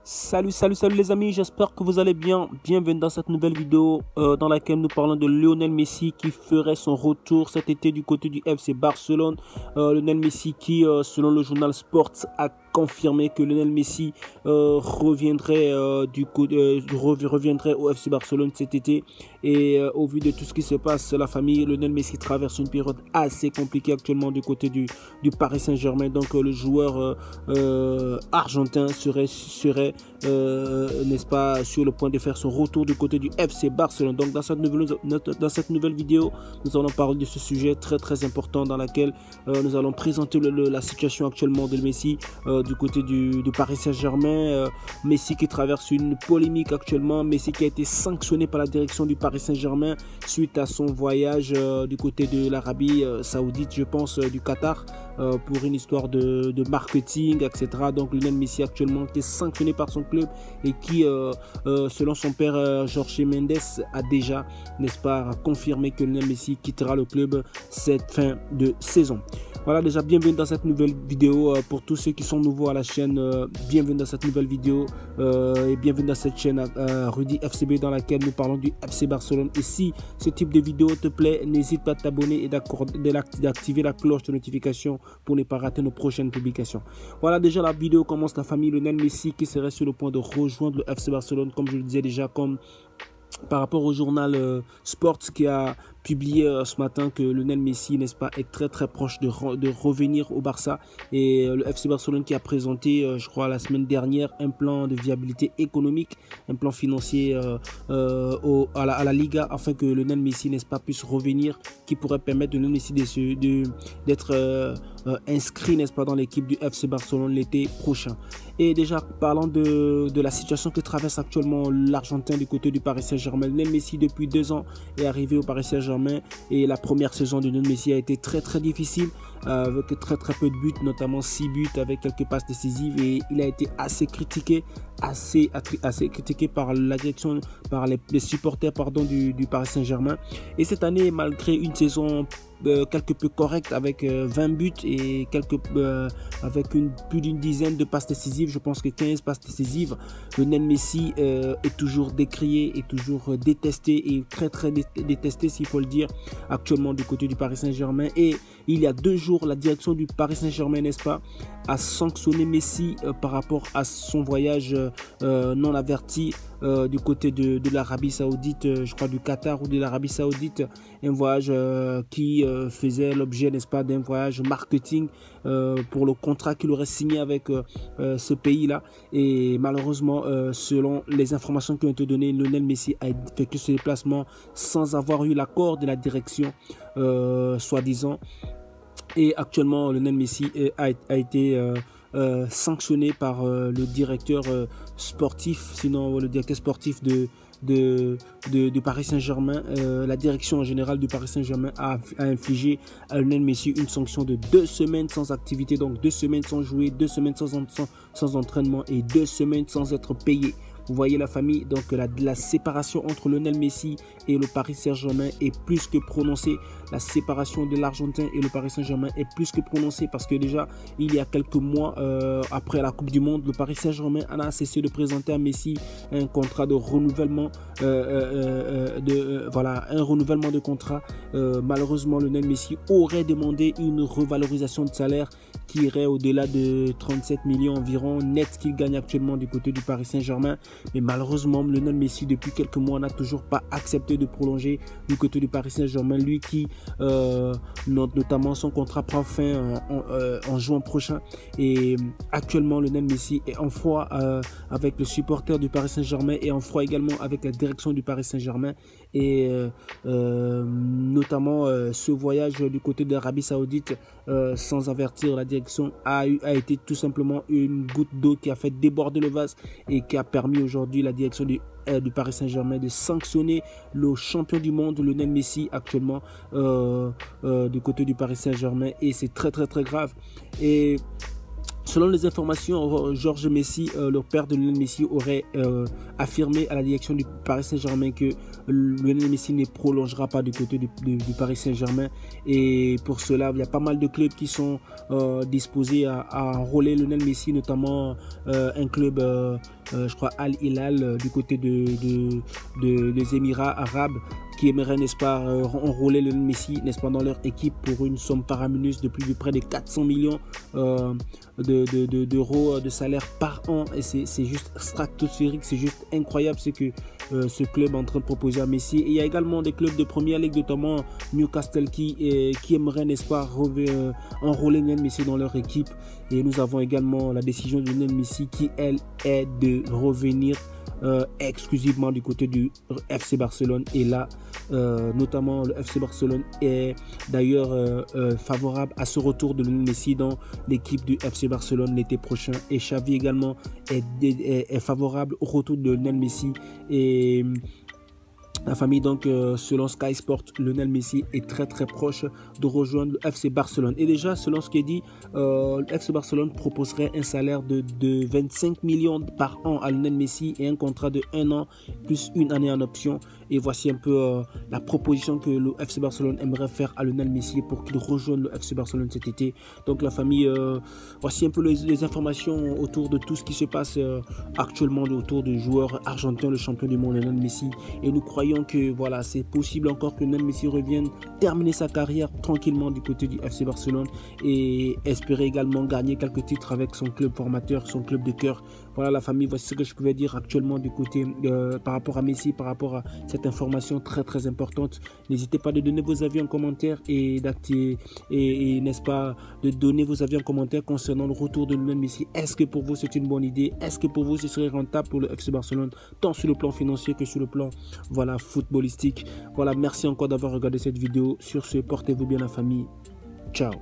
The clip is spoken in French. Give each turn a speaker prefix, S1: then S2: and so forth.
S1: Salut les amis, j'espère que vous allez bien. Bienvenue dans cette nouvelle vidéo dans laquelle nous parlons de Lionel Messi qui ferait son retour cet été du côté du FC Barcelone. Lionel Messi qui, selon le journal Sport, a confirmé que Lionel Messi reviendrait au FC Barcelone cet été. Et au vu de tout ce qui se passe, la famille Lionel Messi traverse une période assez compliquée actuellement du côté du Paris Saint-Germain. Donc le joueur argentin serait n'est-ce pas, sur le point de faire son retour du côté du FC Barcelone. Donc dans cette nouvelle vidéo, nous allons parler de ce sujet très important dans laquelle nous allons présenter la situation actuellement de Messi du côté du Paris Saint-Germain. Messi qui traverse une polémique actuellement, Messi qui a été sanctionné par la direction du Paris Saint-Germain suite à son voyage du côté de l'Arabie Saoudite, je pense, du Qatar, pour une histoire de marketing, etc. Donc Lionel Messi actuellement qui est sanctionné par son club et qui, selon son père Jorge Mendes, a déjà, n'est-ce pas, confirmé que Lionel Messi quittera le club cette fin de saison. Voilà, déjà bienvenue dans cette nouvelle vidéo. Pour tous ceux qui sont nouveaux à la chaîne, bienvenue dans cette nouvelle vidéo et bienvenue dans cette chaîne Rudy FCB dans laquelle nous parlons du FC Barcelone. Et si ce type de vidéo te plaît, n'hésite pas à t'abonner et d'activer la cloche de notification pour ne pas rater nos prochaines publications. Voilà, déjà la vidéo commence. La famille Lionel Messi qui serait sur le point de rejoindre le FC Barcelone, comme je le disais déjà, comme par rapport au journal Sports qui a publié ce matin que Lionel Messi, n'est-ce pas, est très proche de revenir au Barça. Et le FC Barcelone qui a présenté, je crois, la semaine dernière, un plan de viabilité économique, un plan financier à la Liga, afin que Lionel Messi, n'est-ce pas, puisse revenir, qui pourrait permettre de Lionel Messi d'être inscrit, n'est-ce pas, dans l'équipe du FC Barcelone l'été prochain. Et déjà, parlant de la situation que traverse actuellement l'Argentin du côté du Paris Saint-Germain, Lionel Messi, depuis 2 ans, est arrivé au Paris Saint-Germain et la première saison de Lionel Messi a été très difficile, avec très peu de buts, notamment 6 buts avec quelques passes décisives, et il a été assez critiqué, assez critiqué par la direction, par les supporters du Paris Saint-Germain. Et cette année, malgré une saison quelque peu correcte avec 20 buts et avec plus d'une dizaine de passes décisives, je pense que 15 passes décisives, Lionel Messi est toujours décrié, est toujours détesté, et très détesté, s'il faut le dire, actuellement du côté du Paris Saint-Germain. Et il y a 2 jours, la direction du Paris Saint-Germain, n'est-ce pas, a sanctionné Messi par rapport à son voyage non averti du côté de l'Arabie Saoudite, je crois du Qatar ou de l'Arabie Saoudite, un voyage qui faisait l'objet, n'est-ce pas, d'un voyage marketing pour le contrat qu'il aurait signé avec ce pays-là. Et malheureusement, selon les informations qui ont été données, Lionel Messi a effectué ce déplacement sans avoir eu l'accord de la direction, soi-disant. Et actuellement, Lionel Messi a été sanctionné par le directeur sportif, sinon le directeur sportif du Paris Saint-Germain. La direction générale du Paris Saint-Germain a infligé à Lionel Messi une sanction de 2 semaines sans activité, donc 2 semaines sans jouer, 2 semaines sans entraînement et 2 semaines sans être payé. Vous voyez la famille, donc la séparation entre Lionel Messi et le Paris Saint-Germain est plus que prononcée. La séparation de l'Argentin et le Paris Saint-Germain est plus que prononcée, parce que déjà, il y a quelques mois, après la Coupe du Monde, le Paris Saint-Germain a cessé de présenter à Messi un contrat de renouvellement, un renouvellement de contrat. Malheureusement, Lionel Messi aurait demandé une revalorisation de salaire qui irait au-delà de 37 millions environ net qu'il gagne actuellement du côté du Paris Saint-Germain. Mais malheureusement, Lionel Messi, depuis quelques mois, n'a toujours pas accepté de prolonger du côté du Paris Saint-Germain. Lui qui, notamment, son contrat prend fin en juin prochain. Et actuellement, Lionel Messi est en froid avec le supporter du Paris Saint-Germain et en froid également avec la direction du Paris Saint-Germain. Et notamment, ce voyage du côté de l'Arabie Saoudite sans avertir la direction a été tout simplement une goutte d'eau qui a fait déborder le vase et qui a permis aujourd'hui la direction du Paris Saint-Germain de sanctionner le champion du monde Lionel Messi actuellement du côté du Paris Saint-Germain. Et c'est très grave. Et selon les informations, Jorge Messi, le père de Lionel Messi, aurait affirmé à la direction du Paris Saint-Germain que Lionel Messi ne prolongera pas du côté du Paris Saint-Germain. Et pour cela, il y a pas mal de clubs qui sont disposés à enrôler Lionel Messi, notamment un club je crois, Al Hilal du côté des Émirats arabes, qui aimeraient, n'est-ce pas, enrôler Lionel Messi, n'est-ce pas, dans leur équipe pour une somme faramineuse de près de 400 millions d'euros de salaire par an. Et c'est juste stratosphérique, c'est juste incroyable ce que ce club est en train de proposer à Messi. Et il y a également des clubs de première ligue, notamment Newcastle, qui aimeraient, n'est-ce pas, enrôler Lionel Messi dans leur équipe. Et nous avons également la décision de Lionel Messi qui, elle, est de revenir exclusivement du côté du FC Barcelone. Et là, notamment le FC Barcelone est d'ailleurs favorable à ce retour de Lionel Messi dans l'équipe du FC Barcelone l'été prochain. Et Xavi également est favorable au retour de Lionel Messi. Et la famille, donc, selon Sky Sport, Lionel Messi est très proche de rejoindre le FC Barcelone. Et déjà, selon ce qui est dit, le FC Barcelone proposerait un salaire de 25 millions par an à Lionel Messi et un contrat de 1 an plus une année en option. Et voici un peu la proposition que le FC Barcelone aimerait faire à Lionel Messi pour qu'il rejoigne le FC Barcelone cet été. Donc la famille, voici un peu les informations autour de tout ce qui se passe actuellement autour du joueur argentin, le champion du monde Lionel Messi. Et nous croyons que voilà, c'est possible encore que Lionel Messi revienne terminer sa carrière tranquillement du côté du FC Barcelone et espérer également gagner quelques titres avec son club formateur, son club de cœur. Voilà la famille, voici ce que je pouvais dire actuellement du côté par rapport à Messi, par rapport à cette information très importante. N'hésitez pas de donner vos avis en commentaire et n'est-ce pas, de donner vos avis en commentaire concernant le retour de Lionel Messi. Est-ce que pour vous c'est une bonne idée? Est-ce que pour vous ce serait rentable pour le FC Barcelone, tant sur le plan financier que sur le plan, voilà, footballistique? Voilà, merci encore d'avoir regardé cette vidéo. Sur ce, portez-vous bien la famille. Ciao.